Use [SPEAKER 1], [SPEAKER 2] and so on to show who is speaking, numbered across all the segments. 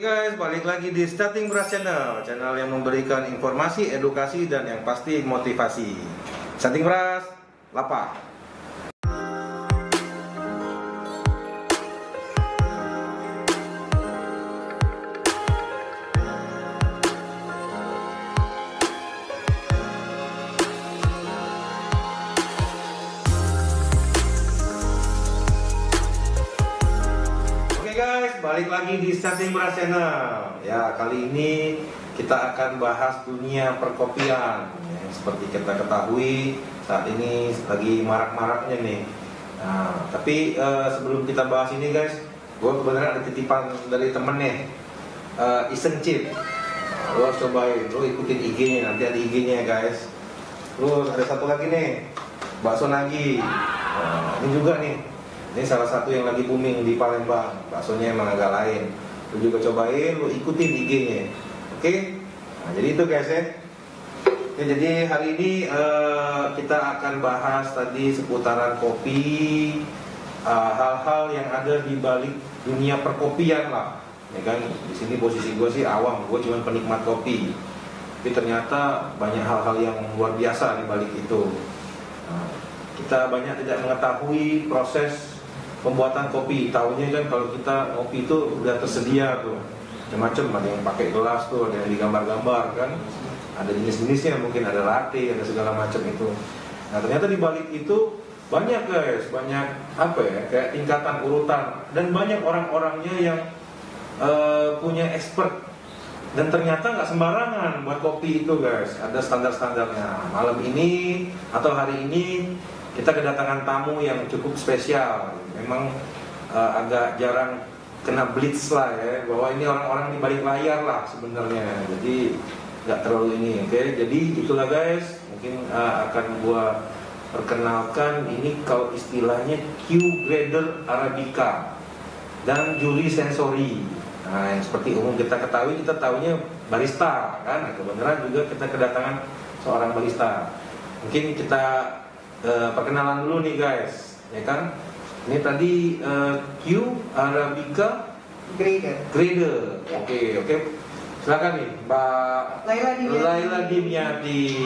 [SPEAKER 1] Guys, balik lagi di Starting Brush Channel, channel yang memberikan informasi, edukasi, dan yang pasti motivasi. Starting Brush, Lapa. Guys, balik lagi di Starting Brush Channel. Ya, kali ini kita akan bahas dunia perkopian. Ya, seperti kita ketahui, saat ini lagi marak-maraknya nih. Nah, tapi sebelum kita bahas ini guys, gue kebenaran ada titipan dari temen nih, Iseng Chip. Lo harus cobain, lo ikutin IG-nya, nanti ada IG-nya ya guys. Terus ada satu lagi nih, bakso nagi. Nah, ini juga nih. Ini salah satu yang lagi booming di Palembang. Baksonya emang agak lain. Lu juga cobain, lu ikutin IG-nya. Oke? Nah, jadi itu guys ya. Oke, jadi hari ini kita akan bahas tadi seputaran kopi, hal-hal yang ada di balik dunia perkopian lah. Ya kan, di sini posisi gue sih awam, gue cuma penikmat kopi. Tapi ternyata banyak hal-hal yang luar biasa di balik itu. Nah, kita banyak tidak mengetahui proses pembuatan kopi. Tahunya kan kalau kita kopi itu udah tersedia tuh macam-macam, ada yang pakai gelas tuh, ada yang digambar-gambar kan, ada jenis-jenisnya, mungkin ada latte, ada segala macam itu. Nah ternyata di balik itu banyak guys, banyak apa ya, kayak tingkatan urutan, dan banyak orang-orangnya yang punya expert, dan ternyata nggak sembarangan buat kopi itu guys, ada standar-standarnya. Malam ini atau hari ini kita kedatangan tamu yang cukup spesial. Memang agak jarang kena blitz lah ya, bahwa ini orang-orang di balik layar lah sebenarnya. Jadi nggak terlalu ini, oke? Jadi itulah guys, mungkin akan gua perkenalkan ini kalau istilahnya Q Grader Arabica dan juri sensori. Nah, yang seperti umum kita ketahui, kita tahunya barista kan. Nah, kebenaran juga kita kedatangan seorang barista. Mungkin kita perkenalan dulu nih guys, ya kan? Ini tadi Q Arabica Grader. Ya. Oke. Silakan nih, Mbak Laila Dimyati.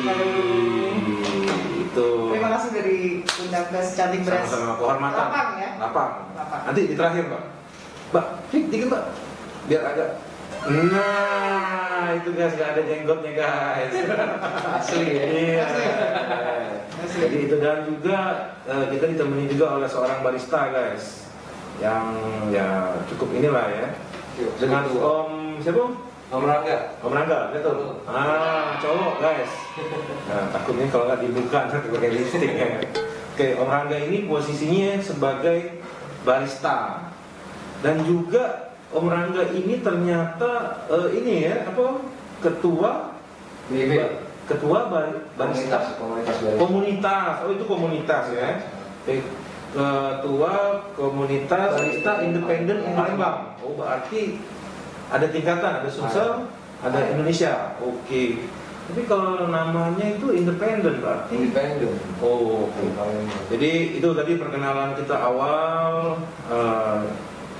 [SPEAKER 1] Itu.
[SPEAKER 2] Terima kasih dari undang ke Starting Brush.
[SPEAKER 1] Sama-sama, kehormatan.
[SPEAKER 2] Lapang ya.
[SPEAKER 1] Lapang. Nanti di terakhir, Mbak. Mbak, dikit Mbak. Biar agak. Nah, itu guys, gak ada jenggotnya guys. Asli ya. Iya. Jadi itu, dan juga kita ditemani juga oleh seorang barista guys, yang ya cukup inilah ya, dengan Om siapa? Om Rangga, betul. Cowok guys. Nah, takutnya kalau nggak dibuka nanti pakai lipstick ya. Oke, Om Rangga ini posisinya sebagai barista, dan juga Om Rangga ini ternyata ini ya apa, ketua komunitas. Oh, itu komunitas ya. Ketua komunitas barista independen Palembang. Oh, berarti ada tingkatan, ada Sumsel, ada Indonesia. Oke. Tapi kalau namanya itu independen berarti.
[SPEAKER 3] Independen.
[SPEAKER 1] Oh, oke. Jadi itu tadi perkenalan kita awal,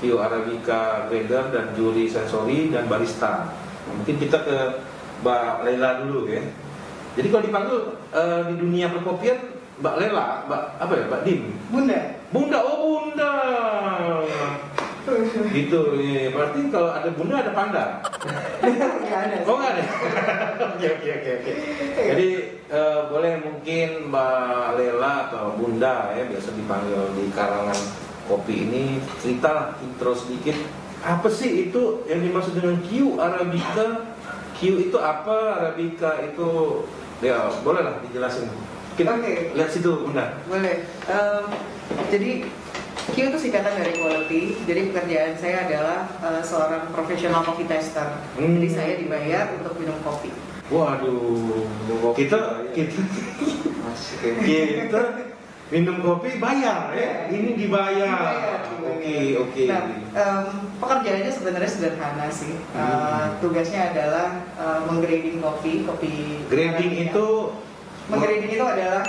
[SPEAKER 1] Q Arabica Grader dan juri sensori dan barista. Mungkin kita ke Mbak Laila dulu ya. Jadi kalau dipanggil di dunia perkopian Mbak Lela, Mbak apa ya, Mbak Dim? Bunda, oh Bunda. Gitu ya. Berarti kalau ada Bunda ada Panda.
[SPEAKER 2] Nggak ada.
[SPEAKER 1] Oh nggak ada. Oke. Jadi boleh mungkin Mbak Lela atau Bunda ya, biasa dipanggil di kalangan kopi ini, cerita intro sedikit. Apa sih itu yang dimaksud dengan Q Arabica? Q itu apa, Arabica itu, ya bolehlah dijelasin. Kita lihat situ Bunda.
[SPEAKER 2] Boleh. Jadi Q itu singkatan dari quality. Jadi pekerjaan saya adalah seorang profesional coffee tester. Jadi saya dibayar untuk minum kopi.
[SPEAKER 1] Waduh, kita minum kopi bayar ya, ini dibayar. Oke.
[SPEAKER 2] Nah, pekerjaannya sebenarnya sederhana sih. Tugasnya adalah menggrading kopi.
[SPEAKER 1] Grading itu
[SPEAKER 2] menggrading itu adalah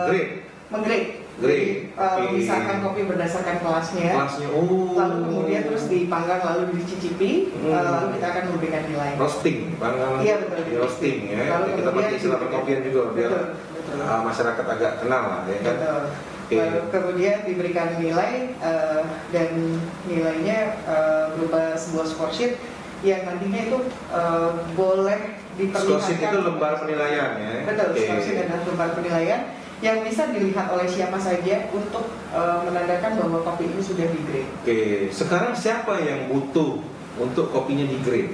[SPEAKER 1] grade.
[SPEAKER 2] menggrade
[SPEAKER 1] Grade. Oke.
[SPEAKER 2] Memisahkan kopi berdasarkan kelasnya.
[SPEAKER 1] Kelasnya. Oh.
[SPEAKER 2] Lalu kemudian terus dipanggang lalu dicicipi, lalu kita akan memberikan nilai.
[SPEAKER 1] Roasting, panggang.
[SPEAKER 2] Iya betul.
[SPEAKER 1] Di roasting ya.
[SPEAKER 2] Lalu
[SPEAKER 1] Kita pakai istilah perkopian juga biar masyarakat agak kenal lah ya kan.
[SPEAKER 2] Betul.
[SPEAKER 1] Oke.
[SPEAKER 2] Lalu kemudian diberikan nilai dan nilainya berupa sebuah score sheet yang nantinya itu boleh diperlihatkan.
[SPEAKER 1] Score sheet itu lembar penilaian ya.
[SPEAKER 2] Betul,
[SPEAKER 1] Oke.
[SPEAKER 2] score sheet adalah lembar penilaian yang bisa dilihat oleh siapa saja untuk menandakan bahwa kopi ini sudah di grade.
[SPEAKER 1] Oke, sekarang siapa yang butuh untuk kopinya di grade?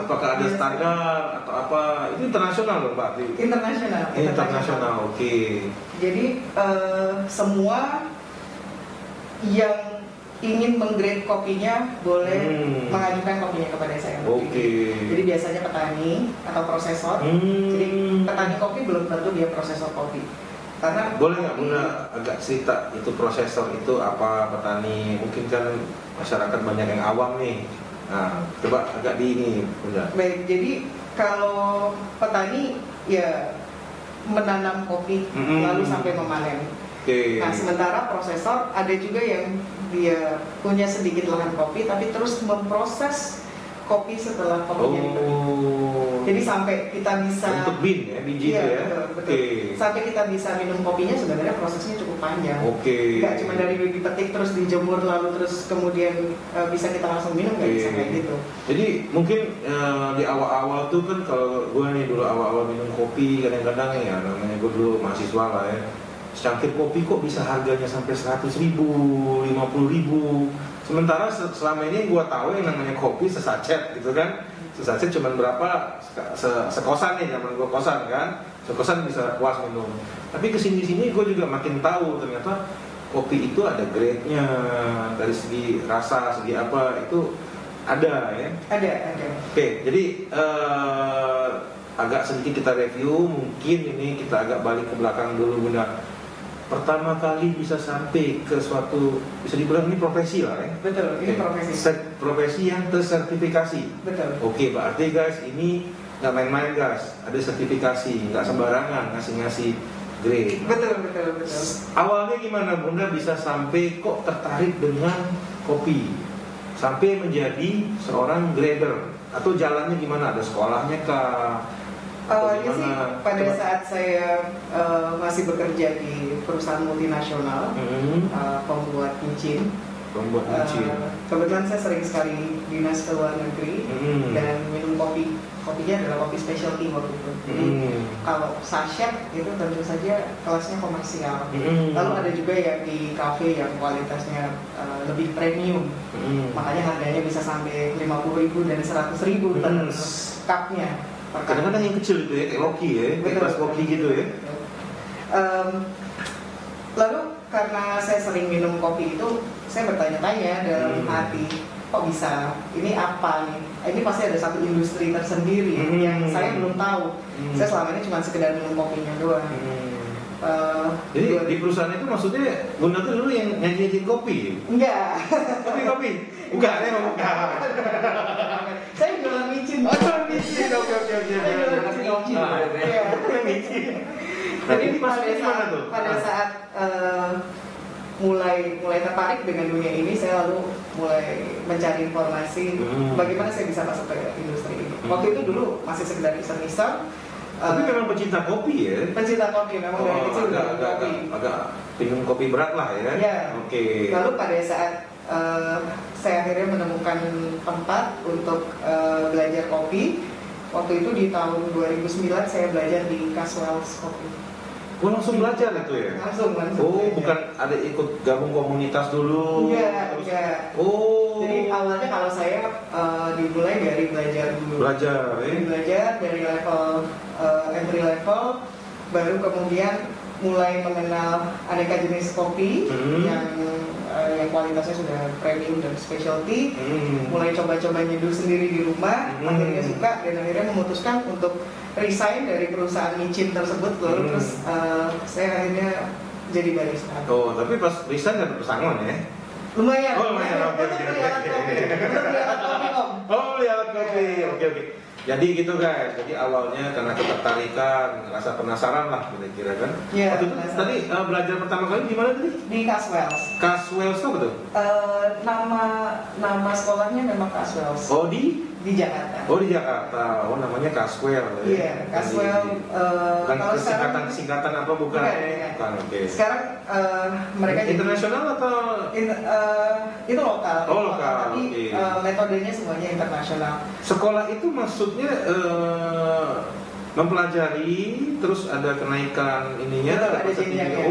[SPEAKER 1] Apakah ada standar atau apa? Itu internasional loh Pak?
[SPEAKER 2] Internasional.
[SPEAKER 1] Internasional, oke.
[SPEAKER 2] Jadi semua yang ingin menggrade kopinya boleh mengajukan kopinya kepada saya.
[SPEAKER 1] Oke.
[SPEAKER 2] Jadi biasanya petani atau prosesor. Jadi petani kopi belum tentu dia prosesor kopi. Karena
[SPEAKER 1] boleh nggak Bunda agak cerita itu prosesor itu apa, petani, mungkin kan masyarakat banyak yang awam nih. Nah, coba agak di ini Bunda.
[SPEAKER 2] Baik, jadi kalau petani ya menanam kopi lalu sampai memanen.
[SPEAKER 1] Oke.
[SPEAKER 2] Nah, sementara prosesor ada juga yang dia punya sedikit lahan kopi tapi terus memproses kopi setelah kopinya dipetik. Jadi sampai kita bisa
[SPEAKER 1] Untuk bean ya, biji
[SPEAKER 2] iya,
[SPEAKER 1] itu ya.
[SPEAKER 2] betul, betul.
[SPEAKER 1] Oke.
[SPEAKER 2] Sampai kita bisa minum kopinya sebenarnya prosesnya cukup panjang.
[SPEAKER 1] Oke.
[SPEAKER 2] Nggak cuma dari dipetik terus dijemur lalu terus kemudian bisa kita langsung minum, nggak bisa kayak gitu.
[SPEAKER 1] Jadi mungkin di awal-awal tuh kan kalau gue nih dulu awal-awal minum kopi kadang-kadang ya namanya gue dulu mahasiswa lah ya. Secangkir kopi kok bisa harganya sampai 100.000, 50.000. Sementara selama ini gue tahu yang namanya kopi sesacet gitu kan. Sesacet cuma berapa sekosan nih zaman gue kosan kan. Sekosan bisa puas minum. Tapi kesini-sini gue juga makin tahu ternyata kopi itu ada grade-nya, dari segi rasa, segi apa itu ada ya.
[SPEAKER 2] Ada.
[SPEAKER 1] Oke, jadi agak sedikit kita review, mungkin ini kita agak balik ke belakang dulu Bunda. Pertama kali bisa sampai ke suatu, bisa dibilang ini profesi lah ya.
[SPEAKER 2] Betul, ini profesi.
[SPEAKER 1] Profesi yang tersertifikasi.
[SPEAKER 2] Betul.
[SPEAKER 1] Oke, berarti guys ini nggak main-main guys, ada sertifikasi, nggak sembarangan ngasih grade.
[SPEAKER 2] Betul.
[SPEAKER 1] Awalnya gimana Bunda bisa sampai kok tertarik dengan kopi, sampai menjadi seorang grader, atau jalannya gimana? Ada sekolahnya kah?
[SPEAKER 2] Awalnya sih pada saat saya masih bekerja di perusahaan multinasional pembuat micin. Kebetulan saya sering sekali dinas ke luar negeri dan minum kopinya adalah kopi specialty waktu itu. Jadi kalau sachet itu tentu saja kelasnya komersial. Lalu ada juga yang di cafe yang kualitasnya lebih premium. Makanya harganya bisa sampai 50.000 dan 100.000 per cupnya.
[SPEAKER 1] Kadang-kadang yang kecil itu ya, kayak Loki ya, kayak kelas Loki gitu ya.
[SPEAKER 2] Lalu karena saya sering minum kopi itu, saya bertanya-tanya dalam hati, kok bisa? Ini apa nih? Ini pasti ada satu industri tersendiri yang saya belum tahu. Saya selama ini cuma sekedar minum kopinya doang.
[SPEAKER 1] Jadi di perusahaan itu maksudnya Bunda tuh dulu yang nyajiin kopi?
[SPEAKER 2] Enggak.
[SPEAKER 1] Kopi? Bukan, emang bukan.
[SPEAKER 2] Saya jualan micin.
[SPEAKER 1] Oh, jualan micin. Oke.
[SPEAKER 2] Saya jualan micin. Jadi pada saat mulai tertarik dengan dunia ini, saya lalu mulai mencari informasi bagaimana saya bisa masuk ke industri ini. Waktu itu dulu masih sekedar iseng-iseng.
[SPEAKER 1] Tapi memang pecinta kopi ya?
[SPEAKER 2] Pecinta kopi, memang dari kecil
[SPEAKER 1] agak minum kopi berat lah ya?
[SPEAKER 2] Ya.
[SPEAKER 1] Oke.
[SPEAKER 2] Lalu pada saat saya akhirnya menemukan tempat untuk belajar kopi, waktu itu di tahun 2009 saya belajar di Caswell's Coffee.
[SPEAKER 1] Oh, langsung belajar itu ya?
[SPEAKER 2] Langsung.
[SPEAKER 1] Oh, bukan ada ikut gabung komunitas dulu?
[SPEAKER 2] Enggak.
[SPEAKER 1] Oh.
[SPEAKER 2] Jadi awalnya kalau saya dimulai dari belajar dulu. Belajar dari level entry level, baru kemudian mulai mengenal aneka jenis kopi yang kualitasnya sudah premium dan specialty. Mulai coba-coba nyeduh sendiri di rumah, akhirnya suka dan akhirnya memutuskan untuk resign dari perusahaan micin tersebut. Lalu terus saya akhirnya jadi barista.
[SPEAKER 1] Oh, tapi pas resign nggak pesangon ya?
[SPEAKER 2] Lumayan.
[SPEAKER 1] Oh, lumayan. Oke.
[SPEAKER 2] Untuk beli alat kopi, Om.
[SPEAKER 1] Oh, beli alat kopi. Oke. Jadi gitu guys, jadi awalnya karena ketertarikan, rasa penasaran lah kira-kira kan.
[SPEAKER 2] Iya.
[SPEAKER 1] Waktu itu tadi belajar pertama kali di mana tadi?
[SPEAKER 2] Di Caswells.
[SPEAKER 1] Caswells apa tuh?
[SPEAKER 2] Nama sekolahnya memang Caswells.
[SPEAKER 1] Oh di
[SPEAKER 2] Jakarta.
[SPEAKER 1] Oh di Jakarta. Oh namanya Caswell.
[SPEAKER 2] Iya, Caswell.
[SPEAKER 1] Kalau singkatan apa bukan? Bukan. Oke.
[SPEAKER 2] Sekarang mereka
[SPEAKER 1] internasional atau
[SPEAKER 2] itu lokal.
[SPEAKER 1] Oh lokal.
[SPEAKER 2] Tapi metodenya semuanya internasional.
[SPEAKER 1] Sekolah itu maksudnya mempelajari terus ada kenaikan ininya.
[SPEAKER 2] Ada jenjangnya.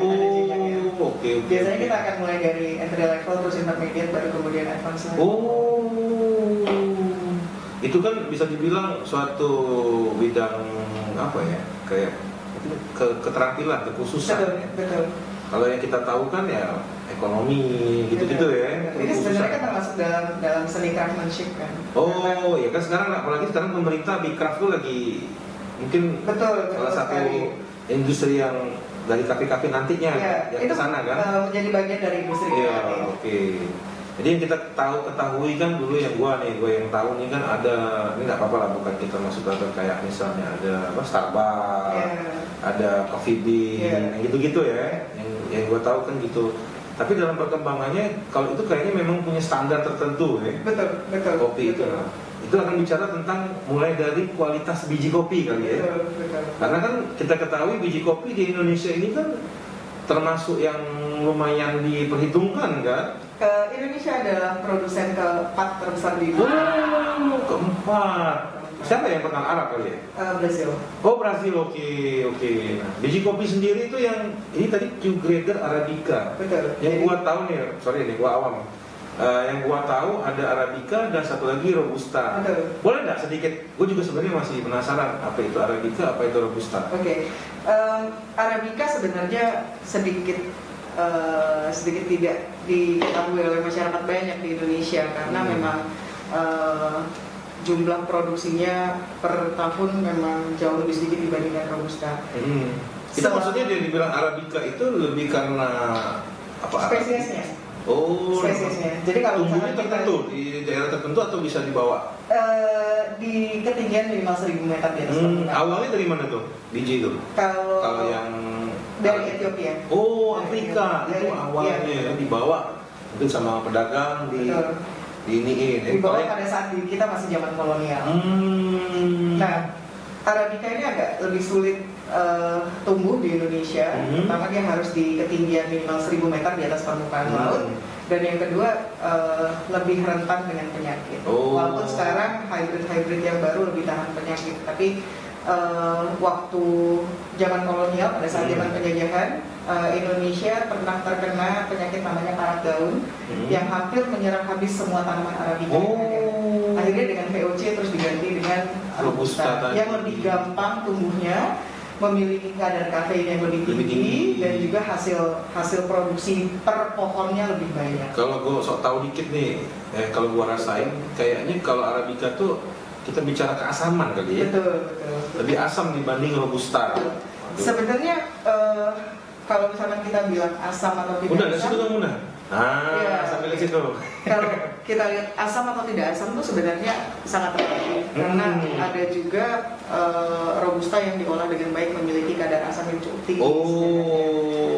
[SPEAKER 1] Oke.
[SPEAKER 2] Biasanya kita akan mulai dari entry level terus intermediate baru kemudian advance.
[SPEAKER 1] Itu kan bisa dibilang suatu bidang apa ya, kayak keterampilan, kekhususan.
[SPEAKER 2] Betul.
[SPEAKER 1] Kalau yang kita tahu kan ya ekonomi gitu-gitu ya.
[SPEAKER 2] Ini sebenarnya kan termasuk dalam seni craftsmanship kan.
[SPEAKER 1] Oh, ya kan sekarang apalagi sekarang pemerintah Bikraf tuh lagi mungkin salah satu industri yang dari kafe-kafe nantinya yang ke sana kan.
[SPEAKER 2] Menjadi bagian dari industri.
[SPEAKER 1] Iya, oke. Jadi yang kita ketahui kan dulu yang gue yang tahu nih kan ada, ini nggak apa-apa lah, bukan kita masuk ke kayak misalnya ada Starbucks, ada Coffee Bean, yang gitu-gitu ya, yang gue tahu kan gitu. Tapi dalam perkembangannya kalau itu kayaknya memang punya standar tertentu ya.
[SPEAKER 2] Betul.
[SPEAKER 1] Kopi itu, itu akan bicara tentang mulai dari kualitas biji kopi kali ya.
[SPEAKER 2] Betul.
[SPEAKER 1] Karena kan kita ketahui biji kopi di Indonesia ini kan termasuk yang lumayan diperhitungkan kan.
[SPEAKER 2] Indonesia adalah produsen keempat terbesar di dunia.
[SPEAKER 1] Keempat. Siapa yang kenal Arab kali ya?
[SPEAKER 2] Brazil.
[SPEAKER 1] Oh Brazil, oke. Nah, biji kopi sendiri itu yang ini tadi Q Grader Arabica.
[SPEAKER 2] Betul.
[SPEAKER 1] Yang gua tahu nih, sorry nih gua awam. Yang gua tahu ada Arabica dan satu lagi Robusta.
[SPEAKER 2] Betul.
[SPEAKER 1] Boleh nggak sedikit? Gue juga sebenarnya masih penasaran apa itu Arabica, apa itu Robusta.
[SPEAKER 2] Oke. Arabica sebenarnya sedikit tidak diketahui oleh masyarakat banyak di Indonesia karena memang jumlah produksinya per tahun memang jauh lebih sedikit dibandingkan Robusta.
[SPEAKER 1] Itu maksudnya dia dibilang Arabica itu lebih karena apa?
[SPEAKER 2] Spesiesnya. Spesiesnya. Jadi kalau
[SPEAKER 1] tumbuhnya tertentu di daerah tertentu atau bisa dibawa?
[SPEAKER 2] Di ketinggian minimal 1000 meter di atas permukaan.
[SPEAKER 1] Awalnya dari mana tuh biji itu?
[SPEAKER 2] Kalau
[SPEAKER 1] yang
[SPEAKER 2] dari Ethiopia.
[SPEAKER 1] Oh, Afrika. Itu awalnya dibawa mungkin sama pedagang diiniin.
[SPEAKER 2] Dibawa pada saat kita masih zaman kolonial. Nah, Arabica ini agak lebih sulit tumbuh di Indonesia. Pertama dia harus di ketinggian minimal 1000 meter di atas permukaan laut. Dan yang kedua lebih rentan dengan penyakit. Walaupun sekarang hybrid yang baru lebih tahan penyakit, tapi waktu zaman kolonial pada saat zaman penjajahan Indonesia pernah terkena penyakit namanya karat daun yang hampir menyerang habis semua tanaman Arabica yang ada. Akhirnya dengan VOC terus diganti dengan Robusta yang lebih gampang tumbuhnya, memiliki kadar kafein yang lebih tinggi dan juga hasil produksi per pohonnya lebih banyak.
[SPEAKER 1] Kalau gue sok tahu dikit nih, kalau gue rasain kayaknya kalau Arabica tuh kita bicara keasaman kali ya.
[SPEAKER 2] Betul.
[SPEAKER 1] Lebih asam dibanding Robusta.
[SPEAKER 2] Sebenarnya kalau misalnya kita bilang asam atau tidak asam.
[SPEAKER 1] Udah. Sampai ke situ.
[SPEAKER 2] Kalau kita lihat asam atau tidak asam itu sebenarnya sangat relatif karena ada juga Robusta yang diolah dengan baik memiliki kadar asam yang cukup tinggi.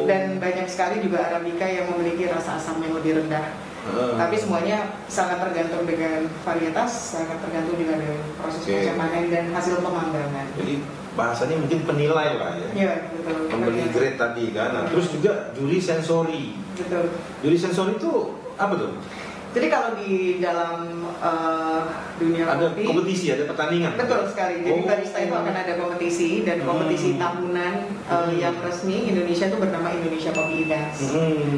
[SPEAKER 2] Dan banyak sekali juga Arabica yang memiliki rasa asam yang lebih rendah. Tapi semuanya sangat tergantung dengan varietas, sangat tergantung juga dengan proses panen dan hasil pemanggangan. Jadi
[SPEAKER 1] bahasanya mungkin penilai lah ya.
[SPEAKER 2] Iya, betul.
[SPEAKER 1] Memberi grade tadi kan. Nah, terus juga juri sensori.
[SPEAKER 2] Betul.
[SPEAKER 1] Juri sensori itu apa tuh?
[SPEAKER 2] Jadi kalau di dalam dunia
[SPEAKER 1] ada
[SPEAKER 2] kopi,
[SPEAKER 1] kompetisi, ada pertandingan.
[SPEAKER 2] Betul sekali. Jadi barista itu akan ada kompetisi dan kompetisi tahunan yang resmi Indonesia itu bernama Indonesia Coffee Events.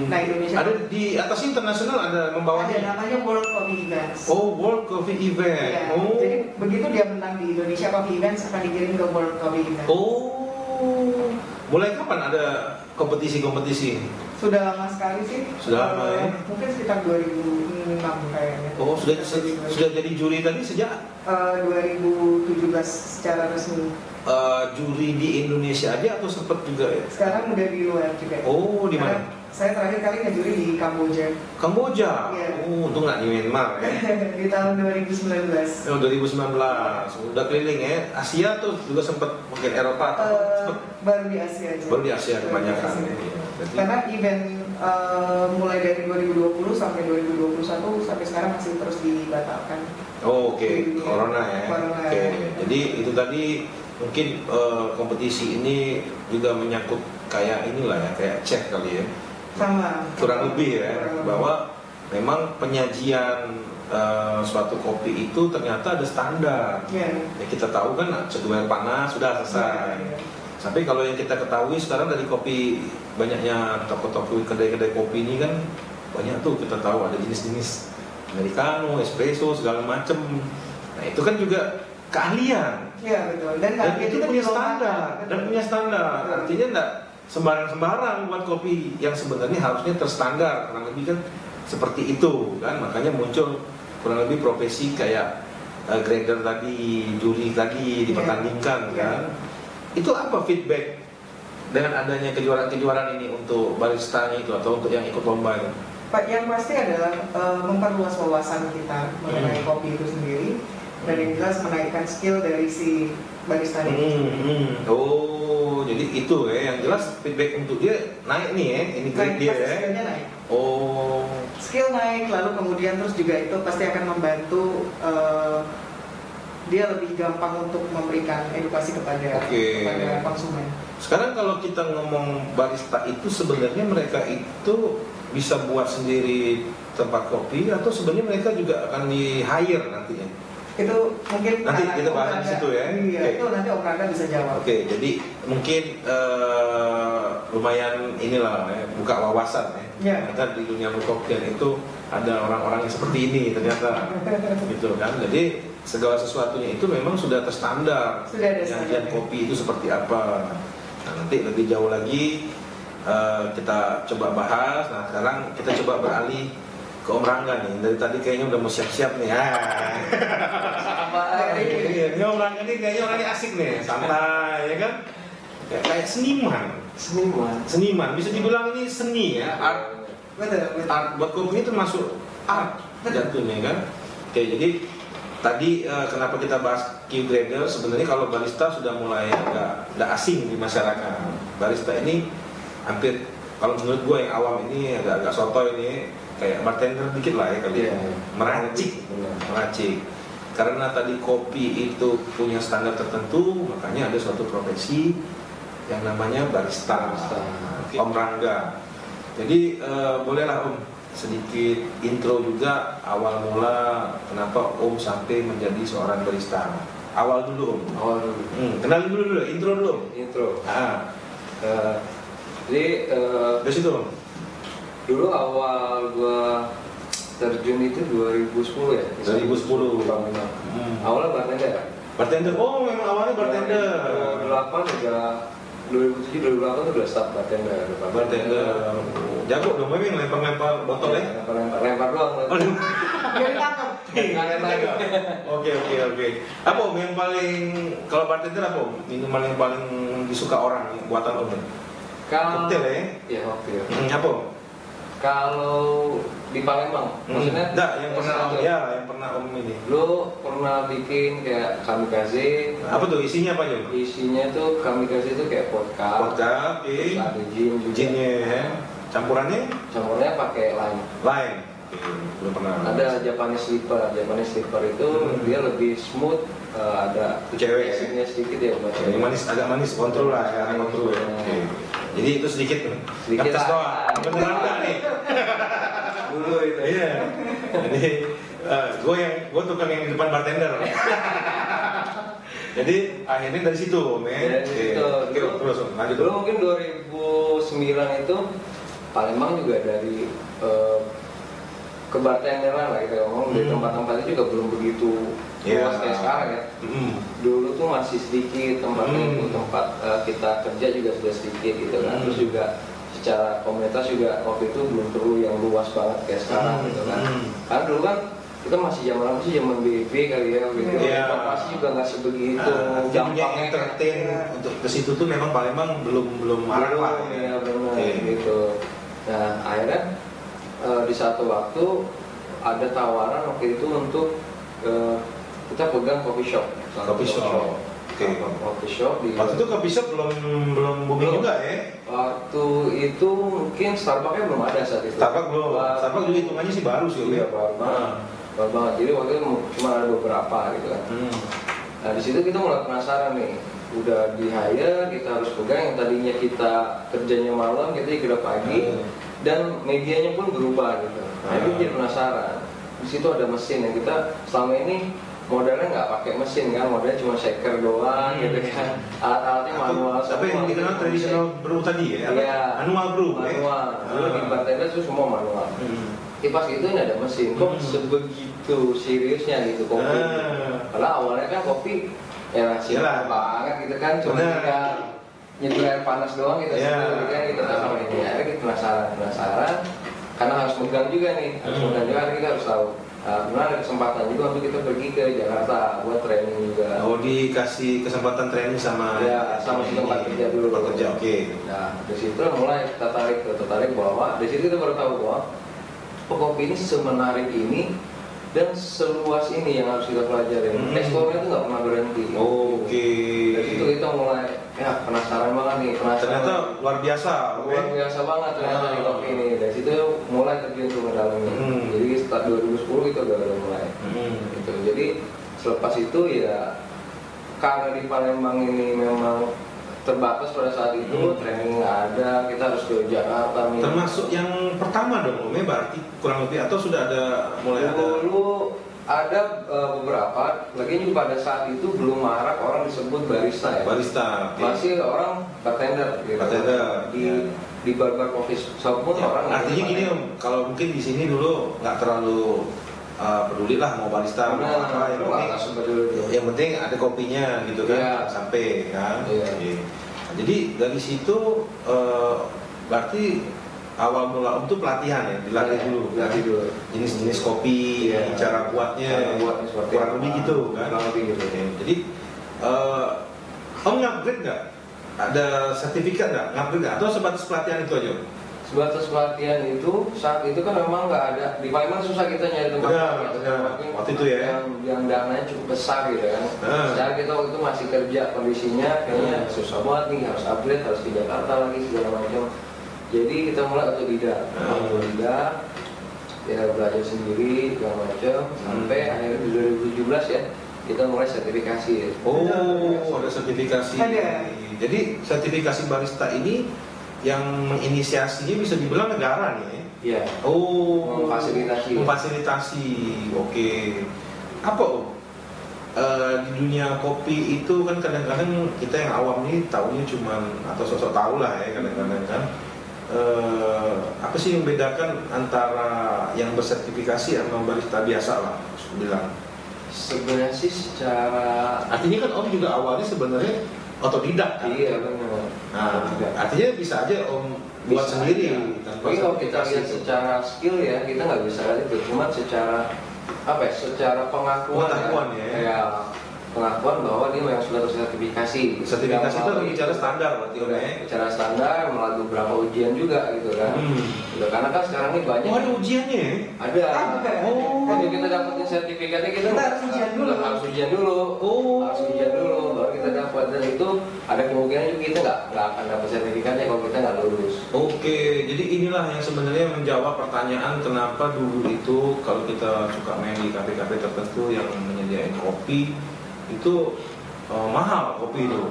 [SPEAKER 2] Nah, Indonesia
[SPEAKER 1] ada di atasnya internasional ada membawanya.
[SPEAKER 2] Ada namanya World Coffee Events.
[SPEAKER 1] World Coffee Event.
[SPEAKER 2] Ya, jadi begitu dia menang di Indonesia Coffee Events akan dikirim ke World Coffee Events.
[SPEAKER 1] Mulai kapan ada kompetisi-kompetisi?
[SPEAKER 2] Sudah lama sekali sih.
[SPEAKER 1] Sudah lama ya?
[SPEAKER 2] Mungkin sekitar 2006 kayaknya.
[SPEAKER 1] Sudah jadi juri tadi sejak
[SPEAKER 2] 2017 secara resmi.
[SPEAKER 1] Juri di Indonesia aja atau sempat juga ya?
[SPEAKER 2] Sekarang udah di luar juga.
[SPEAKER 1] Di mana?
[SPEAKER 2] Saya terakhir kali ngejuri di Kamboja.
[SPEAKER 1] Kamboja?
[SPEAKER 2] Iya.
[SPEAKER 1] Untung nggak di Myanmar ya.
[SPEAKER 2] Di tahun 2019.
[SPEAKER 1] Oh, 2019. Udah keliling ya. Asia tuh juga sempat mungkin Eropa atau
[SPEAKER 2] baru di Asia aja.
[SPEAKER 1] Baru di Asia kebanyakan.
[SPEAKER 2] Karena event mulai dari 2020 sampai 2021 sampai sekarang masih terus dibatalkan.
[SPEAKER 1] Oh, oke. Corona ya.
[SPEAKER 2] Corona.
[SPEAKER 1] Oke. Jadi itu tadi mungkin kompetisi ini juga menyangkut kayak inilah ya, kayak cek kali ya.
[SPEAKER 2] Sama.
[SPEAKER 1] Kurang lebih ya, bahwa memang penyajian suatu kopi itu ternyata ada standar.
[SPEAKER 2] Yeah.
[SPEAKER 1] Ya kita tahu kan seduh air panas sudah selesai.
[SPEAKER 2] Yeah.
[SPEAKER 1] Tapi kalau yang kita ketahui sekarang dari kopi, banyaknya toko-toko kedai-kedai kopi ini kan banyak tuh kita tahu ada jenis-jenis americano, espresso segala macem. Nah itu kan juga keahlian.
[SPEAKER 2] Iya betul. Dan
[SPEAKER 1] itu punya standar. Dan punya standar.
[SPEAKER 2] Betul.
[SPEAKER 1] Artinya enggak sembarang-sembarang buat kopi yang sebenarnya harusnya terstandar. Kurang lebih kan seperti itu kan. Makanya muncul kurang lebih profesi kayak grader tadi, juri tadi dipertandingkan kan. Itu apa feedback dengan adanya kejuaraan-kejuaraan ini untuk baristanya itu atau untuk yang ikut lomba itu?
[SPEAKER 2] Pak, yang pasti adalah memperluas wawasan kita mengenai kopi itu sendiri dan yang jelas menaikkan skill dari si barista ini.
[SPEAKER 1] Oh, jadi itu ya yang jelas feedback untuk dia naik nih ya, ini grade dia ya.
[SPEAKER 2] Skillnya naik.
[SPEAKER 1] Oh,
[SPEAKER 2] skill naik, lalu kemudian terus juga itu pasti akan membantu dia lebih gampang untuk memberikan edukasi kepada konsumen.
[SPEAKER 1] Sekarang kalau kita ngomong barista itu sebenarnya mereka itu bisa buat sendiri tempat kopi atau sebenarnya mereka juga akan di hire nantinya?
[SPEAKER 2] Itu mungkin
[SPEAKER 1] nanti kita bahas di situ ya.
[SPEAKER 2] Iya, itu nanti Om Rangga bisa jawab.
[SPEAKER 1] Oke, jadi mungkin lumayan inilah ya, buka wawasan ya. Ternyata di dunia perkopian itu ada orang-orang yang seperti ini ternyata, gitu kan. Jadi segala sesuatunya itu memang sudah terstandar.
[SPEAKER 2] Sudah ada
[SPEAKER 1] penyajian kopi itu seperti apa. Nah, nanti lebih jauh lagi kita coba bahas. Nah, sekarang kita coba beralih ke Om Rangga nih. Dari tadi kayaknya udah mau siap-siap nih. Ini Om Rangga nih kayaknya orangnya asik nih, santai ya kan? Kayak seniman. Bisa dibilang ini seni ya, art.
[SPEAKER 2] Betul.
[SPEAKER 1] Art buat kopi itu termasuk art jatuhnya kan? Oke, jadi tadi kenapa kita bahas Q grader? Sebenarnya kalau barista sudah mulai agak asing di masyarakat. Barista ini hampir, kalau menurut gue yang awam ini agak sotoy ini, kayak bartender dikit lah ya kali ya. Meracik. Karena tadi kopi itu punya standar tertentu, makanya ada suatu profesi yang namanya barista. Om Rangga. Jadi bolehlah Om sedikit intro juga awal mula kenapa Om sampai menjadi seorang barista. Awal dulu Om. Kenalin dulu, intro dulu.
[SPEAKER 3] Jadi
[SPEAKER 1] dari situ Om.
[SPEAKER 3] Dulu awal gua terjun itu 2010 ya.
[SPEAKER 1] 2010.
[SPEAKER 3] Awalnya bartender.
[SPEAKER 1] Oh, memang awalnya bartender.
[SPEAKER 3] 2007-2008 tuh udah start bartender.
[SPEAKER 1] Jago dong, memang lempar botol ya?
[SPEAKER 3] Lempar doang.
[SPEAKER 2] Jadi tangkap.
[SPEAKER 1] Oke. Apa Om yang paling, kalau bartender apa Om? Minuman yang paling disuka orang buatan Om? Koktail ya?
[SPEAKER 3] Iya, koktail.
[SPEAKER 1] Apa Om?
[SPEAKER 3] Kalau di Palembang, maksudnya?
[SPEAKER 1] Yang pernah Om ini.
[SPEAKER 3] Lo pernah bikin kayak kamikaze.
[SPEAKER 1] Apa tuh isinya apa aja?
[SPEAKER 3] Isinya tuh kamikaze itu kayak vodka, ada gin juga.
[SPEAKER 1] Ginnya ya. Campurannya
[SPEAKER 3] pakai lime.
[SPEAKER 1] Belum pernah.
[SPEAKER 3] Ada Japanese slipper. Japanese slipper itu dia lebih smooth, ada
[SPEAKER 1] cewek
[SPEAKER 3] acidnya sedikit ya buat
[SPEAKER 1] cewek. Agak manis, kontrol lah ya, kontrol. Jadi itu sedikit tes doang. Beneran enggak nih?
[SPEAKER 3] Dulu itu.
[SPEAKER 1] Iya. Jadi gue tukang yang di depan bartender. Jadi akhirnya dari situ, terus lanjut.
[SPEAKER 3] Dulu mungkin 2009 itu Palembang juga dari kebartenderan lah kita ngomong, di tempat-tempatnya juga belum begitu luas kayak sekarang ya. Dulu tuh masih sedikit tempatnya, tempat kita kerja juga sudah sedikit gitu kan. Terus juga secara komunitas juga waktu itu belum perlu yang luas banget kayak sekarang gitu kan. Karena dulu kan kita masih zaman BB kali ya gitu. Informasi juga nggak sebegitu
[SPEAKER 1] gampang entertain untuk ke situ tuh memang Palembang belum marak lah.
[SPEAKER 3] Iya benar gitu. Nah akhirnya di satu waktu ada tawaran waktu itu untuk kita pegang coffee shop.
[SPEAKER 1] Coffee shop. Oke.
[SPEAKER 3] Coffee shop di.
[SPEAKER 1] Waktu itu coffee shop belum booming juga ya?
[SPEAKER 3] Waktu itu mungkin Starbucks-nya belum ada saat itu.
[SPEAKER 1] Starbucks belum. Starbucks juga hitungannya sih baru sih.
[SPEAKER 3] Iya baru banget. Jadi waktu itu cuma ada beberapa gitu kan. Nah di situ kita mulai penasaran nih. Udah di hire, kita harus pegang yang tadinya kita kerjanya malam, kita kira pagi. Dan medianya pun berubah gitu. Nah itu jadi penasaran. Di situ ada mesin yang kita selama ini modalnya nggak pakai mesin kan, modalnya cuma shaker doang gitu kan. Alat-alatnya manual.
[SPEAKER 1] Tapi yang dikenal tradisional brew tadi ya?
[SPEAKER 3] Iya.
[SPEAKER 1] Manual brew.
[SPEAKER 3] Manual. Dulu di bartender itu semua manual. Pas itu ini ada mesin. Kok sebegitu seriusnya gitu kopi? Karena awalnya kan kopi ya simpel banget gitu kan, cuma tinggal nyeduh air panas doang gitu, gitu kan kita tahu sama ini. Akhirnya kita penasaran karena harus megang juga nih, akhirnya kita harus tahu. Benar ada kesempatan juga untuk kita pergi ke Jakarta buat training juga.
[SPEAKER 1] Oh dikasih kesempatan training sama
[SPEAKER 3] sama tempat kerja dulu.
[SPEAKER 1] Kerja, oke.
[SPEAKER 3] Nah dari situ mulai tertarik bahwa dari situ kita baru tahu bahwa kopi ini semenarik ini dan seluas ini yang harus kita pelajari. Eksplornya itu nggak pernah berhenti.
[SPEAKER 1] Oke.
[SPEAKER 3] Dari situ kita mulai penasaran banget nih.
[SPEAKER 1] Ternyata luar biasa.
[SPEAKER 3] Luar biasa banget ternyata di kopi ini. Dari situ mulai terjun ke dalamnya. Jadi start 2010 kita udah mulai. Gitu. Jadi selepas itu ya karena di Palembang ini memang terbatas pada saat itu, training nggak ada, kita harus ke Jakarta.
[SPEAKER 1] Termasuk yang pertama dong, berarti kurang lebih atau sudah ada mulai
[SPEAKER 3] dulu ada beberapa, lagi juga pada saat itu belum marak orang disebut barista ya.
[SPEAKER 1] Barista.
[SPEAKER 3] Masih orang bartender. Gitu.
[SPEAKER 1] Bartender.
[SPEAKER 3] Di bar coffee shop pun orang.
[SPEAKER 1] Artinya gini om, kalau mungkin di sini dulu nggak terlalu peduli lah mau barista mau apa, yang penting ada kopinya gitu kan, sampai kan. Nah, jadi dari situ berarti awal mula untuk pelatihan ya, dilatih dulu jenis-jenis kopi, cara buatnya kurang lebih gitu kan. Jadi om ngupgrade nggak? Ada sertifikat nggak? Ngupgrade nggak? Atau sebatas pelatihan itu aja?
[SPEAKER 3] Sebatas pelatihan itu saat itu kan memang nggak ada di Palembang, susah kita nyari tempat
[SPEAKER 1] waktu itu ya
[SPEAKER 3] yang dananya cukup besar gitu kan. Secara kita waktu itu masih kerja, kondisinya kayaknya susah banget nih, harus upgrade, harus di Jakarta lagi segala macam. Jadi kita mulai otodidak, ya belajar sendiri segala macam sampai akhirnya di 2017 ya kita mulai sertifikasi ya.
[SPEAKER 1] Oh ada sertifikasi. Jadi sertifikasi barista ini yang menginisiasinya bisa dibilang negara nih.
[SPEAKER 3] Iya.
[SPEAKER 1] Oh,
[SPEAKER 3] memfasilitasi.
[SPEAKER 1] Oke. Apa di dunia kopi itu kan kadang-kadang kita yang awam nih taunya cuman atau sosok tahu lah ya kadang-kadang kan. Apa sih yang membedakan antara yang bersertifikasi sama barista biasa lah, bilang?
[SPEAKER 3] Sebenarnya sih secara
[SPEAKER 1] artinya kan om juga awalnya sebenarnya otodidak kan?
[SPEAKER 3] Iya benar.
[SPEAKER 1] Nah, artinya bisa aja om buat sendiri.
[SPEAKER 3] Tapi kalau kita lihat secara skill ya kita nggak bisa lihat itu, cuma secara apa ya? Secara pengakuan ya. Pengakuan bahwa dia memang sudah tersertifikasi.
[SPEAKER 1] Sertifikasi itu bicara standar berarti om ya?
[SPEAKER 3] Bicara standar, melalui beberapa ujian juga gitu kan. Karena kan sekarang ini banyak.
[SPEAKER 1] Oh ada ujiannya?
[SPEAKER 3] Ada. Kalau kita dapetin sertifikatnya kita
[SPEAKER 2] harus ujian dulu.
[SPEAKER 3] Harus ujian dulu. Harus ujian dulu baru kita dapat, dan itu ada kemungkinan juga kita nggak akan dapat sertifikatnya kalau kita nggak lulus.
[SPEAKER 1] Oke, jadi inilah yang sebenarnya menjawab pertanyaan kenapa dulu itu kalau kita suka main di kafe-kafe tertentu yang menyediakan kopi itu mahal kopi itu.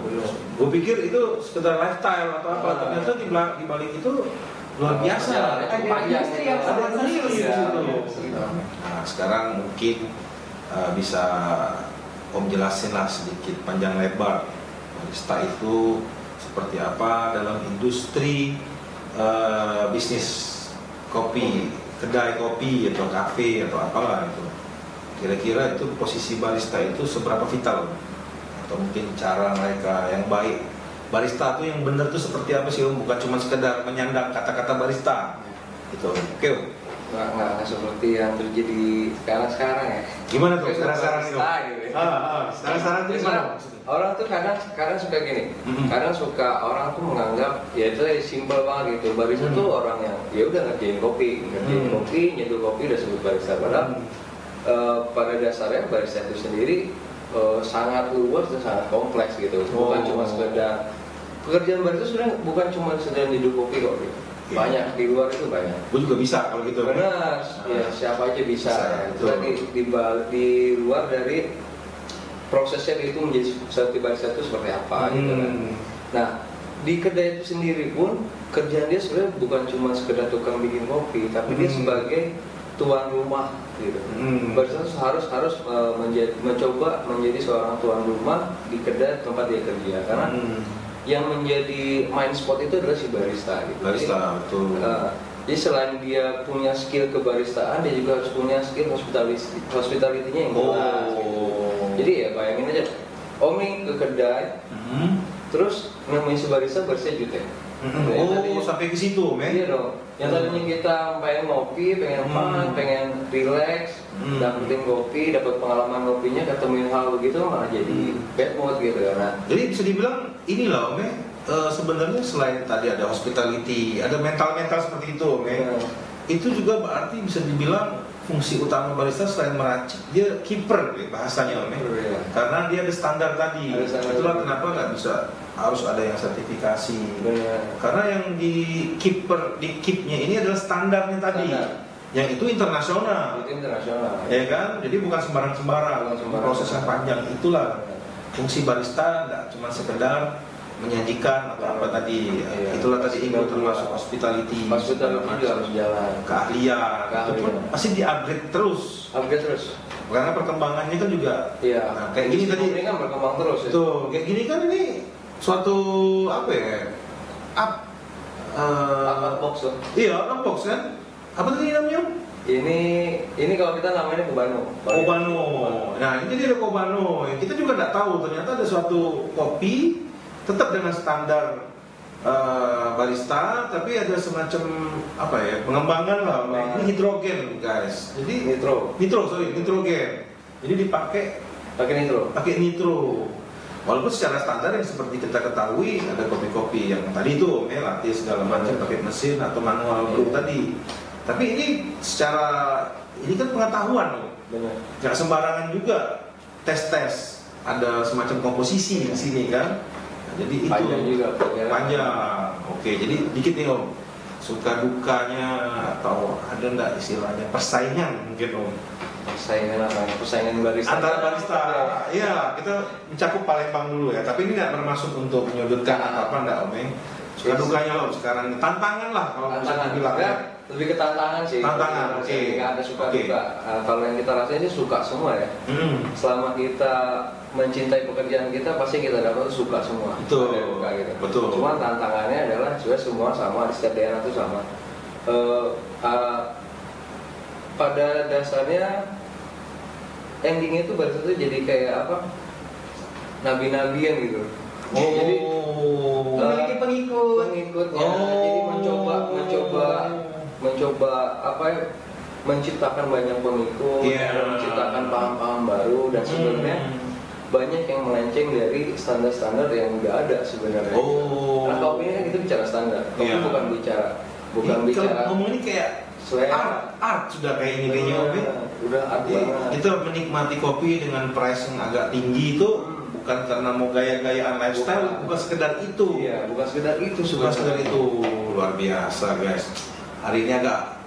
[SPEAKER 1] Gue pikir itu sekedar lifestyle atau apa, ternyata di balik itu luar biasa.
[SPEAKER 2] Ada industri yang sangat serius.
[SPEAKER 1] Nah sekarang mungkin bisa om jelasin lah sedikit panjang lebar barista itu seperti apa dalam industri bisnis kopi, kedai kopi atau kafe atau apalah itu. Kira-kira itu posisi barista itu seberapa vital, atau mungkin cara mereka yang baik barista itu yang benar tuh seperti apa sih om? Bukan cuma sekedar menyandang kata-kata barista gitu. Oke.
[SPEAKER 3] nggak seperti yang terjadi sekarang ya.
[SPEAKER 1] Gimana tuh sekarang itu?
[SPEAKER 3] Gitu.
[SPEAKER 1] Sekarang itu gimana?
[SPEAKER 3] Orang tuh kadang suka gini, kadang suka orang tuh menganggap ya itu simpel banget gitu. Barista tuh orang yang ya udah ngerjain kopi, nyeduh kopi udah sebut barista. Padahal pada dasarnya barista itu sendiri sangat luas dan sangat kompleks gitu. Bukan cuma sekedar pekerjaan barista sebenarnya bukan cuma sekedar nyeduh kopi kok. Gitu. Banyak di luar itu banyak.
[SPEAKER 1] Gue juga bisa kalau gitu.
[SPEAKER 3] Benar, ya siapa aja bisa. Di luar dari prosesnya itu menjadi satu barista itu seperti apa gitu kan. Nah di kedai itu sendiri pun kerjaan dia sebenarnya bukan cuma sekedar tukang bikin kopi, tapi dia sebagai tuan rumah gitu. Barista harus mencoba menjadi seorang tuan rumah di kedai tempat dia kerja karena yang menjadi main spot itu adalah si barista gitu.
[SPEAKER 1] Barista, betul.
[SPEAKER 3] Jadi selain dia punya skill kebaristaan, dia juga harus punya skill hospitality-nya yang jelas gitu. Jadi ya bayangin aja, Omi ke kedai, terus namanya si barista jutek.
[SPEAKER 1] Sampai ke situ, men?
[SPEAKER 3] Iya dong. Yang tadinya kita pengen ngopi, pengen pengen relax, dapetin kopi, dapat pengalaman ngopinya, ketemuin hal begitu malah jadi bad mood gitu kan.
[SPEAKER 1] Jadi bisa dibilang ini loh, Om, sebenarnya selain tadi ada hospitality, ada mental seperti itu, Om. Itu juga berarti bisa dibilang fungsi utama barista selain meracik, dia keeper bahasanya, Om. Karena dia ada standar tadi. Itulah kenapa nggak bisa harus ada yang sertifikasi. Karena yang di keepnya ini adalah standarnya tadi. Yang itu internasional. Ya kan? Jadi bukan sembarang. Proses yang panjang itulah fungsi barista, nggak cuma sekedar menyajikan atau apa tadi. Itulah tadi itu termasuk hospitality
[SPEAKER 3] juga harus jalan.
[SPEAKER 1] Keahlian. Itu pun pasti di-upgrade terus. Karena perkembangannya kan juga.
[SPEAKER 3] Nah,
[SPEAKER 1] kayak gini tadi.
[SPEAKER 3] Ini kan berkembang terus.
[SPEAKER 1] Tuh, kayak gini kan ini suatu apa ya?
[SPEAKER 3] Box loh.
[SPEAKER 1] Iya, box kan? Apa tadi namanya?
[SPEAKER 3] Ini kalau kita namanya Kobano.
[SPEAKER 1] Nah, ini dia ada Kobano. Kita juga nggak tahu ternyata ada suatu kopi tetap dengan standar barista, tapi ada semacam apa ya, pengembangan lah. Ini hidrogen, guys. Jadi nitrogen. Jadi pakai nitro. Walaupun secara standar yang seperti kita ketahui ada kopi-kopi yang tadi itu latih segala macam pakai mesin atau manual brew tadi. Tapi ini ini kan pengetahuan loh. Nggak sembarangan juga tes ada semacam komposisi di sini kan. Jadi
[SPEAKER 3] panjang
[SPEAKER 1] itu
[SPEAKER 3] juga
[SPEAKER 1] panjang. Oke, jadi dikit nih Om. Suka dukanya atau ada nggak istilahnya persaingan mungkin Om?
[SPEAKER 3] Persaingan barista
[SPEAKER 1] antara barista. Iya, kita mencakup Palembang dulu ya. Tapi ini nggak bermaksud untuk menyudutkan apa enggak Om. Suka dukanya Om sekarang tantangan lah kalau bisa dibilang ya.
[SPEAKER 3] Lebih ke tantangan sih.
[SPEAKER 1] Tantangan, oke.
[SPEAKER 3] Nggak ada suka-duka. Kalau yang kita rasain sih suka semua ya. Selama kita mencintai pekerjaan kita, pasti kita dapat suka semua.
[SPEAKER 1] Betul.
[SPEAKER 3] Ada duka gitu.
[SPEAKER 1] Betul.
[SPEAKER 3] Cuma tantangannya adalah juga semua sama di setiap daerah itu sama. Pada dasarnya endingnya itu barista itu jadi kayak apa? Nabi-nabian gitu. Jadi
[SPEAKER 2] memiliki
[SPEAKER 3] pengikutnya. Jadi mencoba apa ya? Menciptakan banyak pengikut, menciptakan paham-paham baru dan sebenarnya banyak yang melenceng dari standar-standar yang nggak ada sebenarnya. Karena kopi ini kan kita bicara standar, kopi bukan bicara.
[SPEAKER 1] Kalau ngomong ini kayak art sudah kayak ini kayaknya Om.
[SPEAKER 3] Udah art banget.
[SPEAKER 1] Kita menikmati kopi dengan price yang agak tinggi itu bukan karena mau gaya-gayaan lifestyle, bukan sekedar itu.
[SPEAKER 3] Iya, bukan sekedar itu.
[SPEAKER 1] Luar biasa guys. Hari ini agak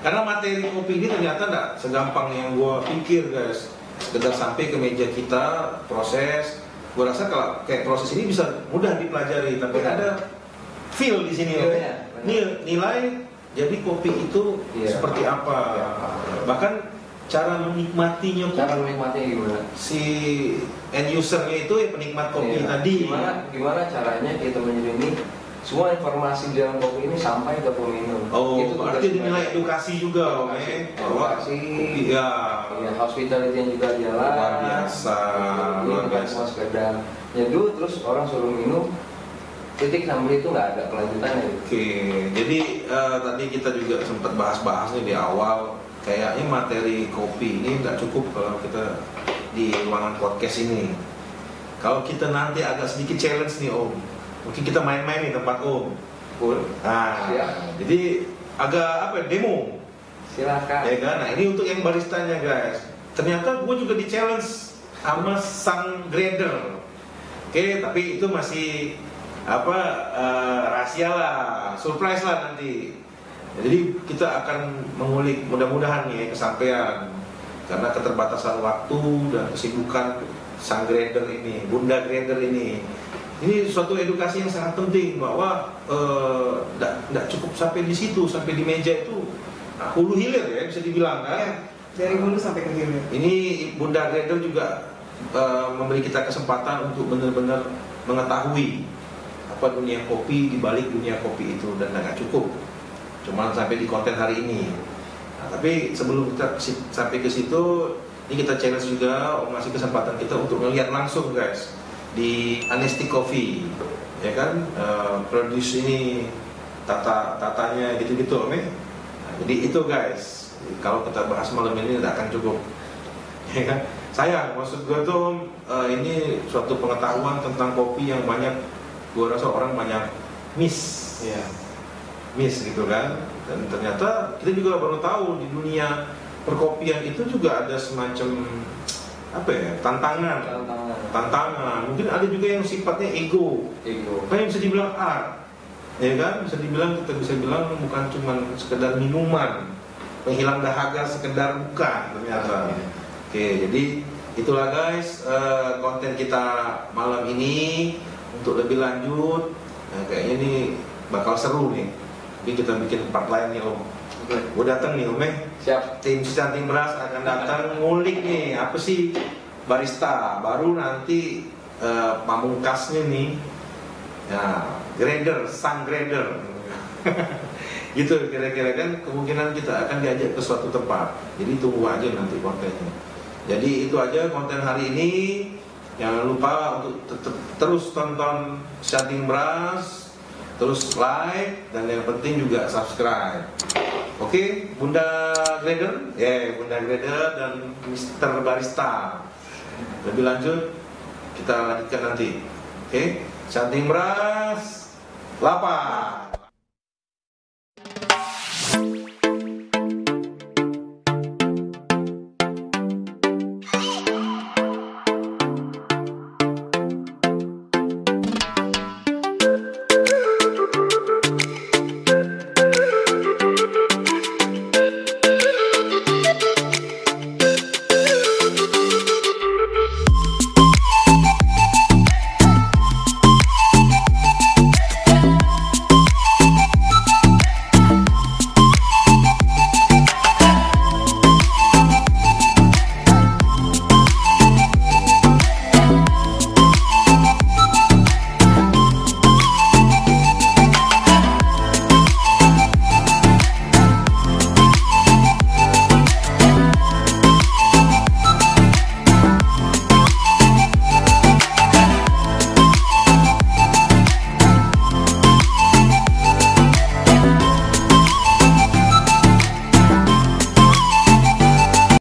[SPEAKER 1] karena materi kopi ini ternyata nggak segampang yang gue pikir guys. Sekedar sampai ke meja kita proses. Gue rasa kalau kayak proses ini bisa mudah dipelajari, tapi ada feel di sini nilai. Jadi kopi itu seperti apa? Bahkan cara menikmatinya
[SPEAKER 3] gimana?
[SPEAKER 1] Si end usernya itu penikmat kopi tadi.
[SPEAKER 3] Gimana caranya kita menjadi ini? Semua informasi di dalam kopi ini sampai ke peminum.
[SPEAKER 1] Itu berarti dinilai edukasi juga,
[SPEAKER 3] edukasi.
[SPEAKER 1] Iya.
[SPEAKER 3] Hospitality juga jalan.
[SPEAKER 1] Luar biasa.
[SPEAKER 3] Bukan cuma sekedar nyeduh terus orang suruh minum. titik sampai itu nggak ada kelanjutannya.
[SPEAKER 1] Oke, jadi tadi kita juga sempat bahas-bahas nih di awal, kayaknya materi kopi ini nggak cukup kalau kita di ruangan podcast ini. Kalau kita nanti agak sedikit challenge nih Om, mungkin kita main-main nih tempat Om. Nah, jadi agak demo.
[SPEAKER 3] Silakan.
[SPEAKER 1] Ya kan, nah ini untuk yang baristanya guys. Ternyata gue juga di challenge sama sang grader. Oke, tapi itu masih rahasia lah, surprise lah nanti. Jadi kita akan mengulik, mudah-mudahan nih kesampaian, karena keterbatasan waktu dan kesibukan sang grader ini, bunda grader ini. Ini suatu edukasi yang sangat penting bahwa tidak cukup sampai di situ, sampai di meja itu hulu hilir ya bisa dibilang kan.
[SPEAKER 2] Ya, dari hulu sampai ke hilir.
[SPEAKER 1] Ini bunda grader juga memberi kita kesempatan untuk benar-benar mengetahui apa dunia kopi, di balik dunia kopi itu, dan nggak cukup cuma sampai di konten hari ini. Nah, tapi sebelum kita sampai ke situ, ini kita challenge juga, masih kesempatan kita untuk melihat langsung guys di Anesti Coffee, ya kan, produce ini tatanya gitu-gitu Om. Nah, jadi itu guys, kalau kita bahas malam ini tidak akan cukup, ya kan. Sayang, maksud gue tuh ini suatu pengetahuan tentang kopi yang banyak, gue rasa orang banyak miss gitu kan. Dan ternyata kita juga baru tahu di dunia perkopian itu juga ada semacam tantangan. Mungkin ada juga yang sifatnya ego. Kayak bisa dibilang art, ya kan, kita bisa bilang bukan cuma sekedar minuman penghilang dahaga sekedar, bukan ternyata. Oke, jadi itulah guys konten kita malam ini. Untuk lebih lanjut, kayaknya ini bakal seru nih. Jadi kita bikin part lain nih Om. Gue datang nih Om.
[SPEAKER 3] Siap.
[SPEAKER 1] Tim Cicanting Beras akan datang ngulik nih apa sih barista. Baru nanti pamungkasnya nih, ya grader, sang grader. Gitu kira-kira kan, kemungkinan kita akan diajak ke suatu tempat. Jadi tunggu aja nanti kontennya. Jadi itu aja konten hari ini. Jangan lupa untuk terus tonton Cicanting Beras, terus like, dan yang penting juga subscribe. Oke, Bunda Grader, Bunda Grader dan Mr. Barista. Lebih lanjut kita lanjutkan nanti. Oke, Cicanting Beras, lapar.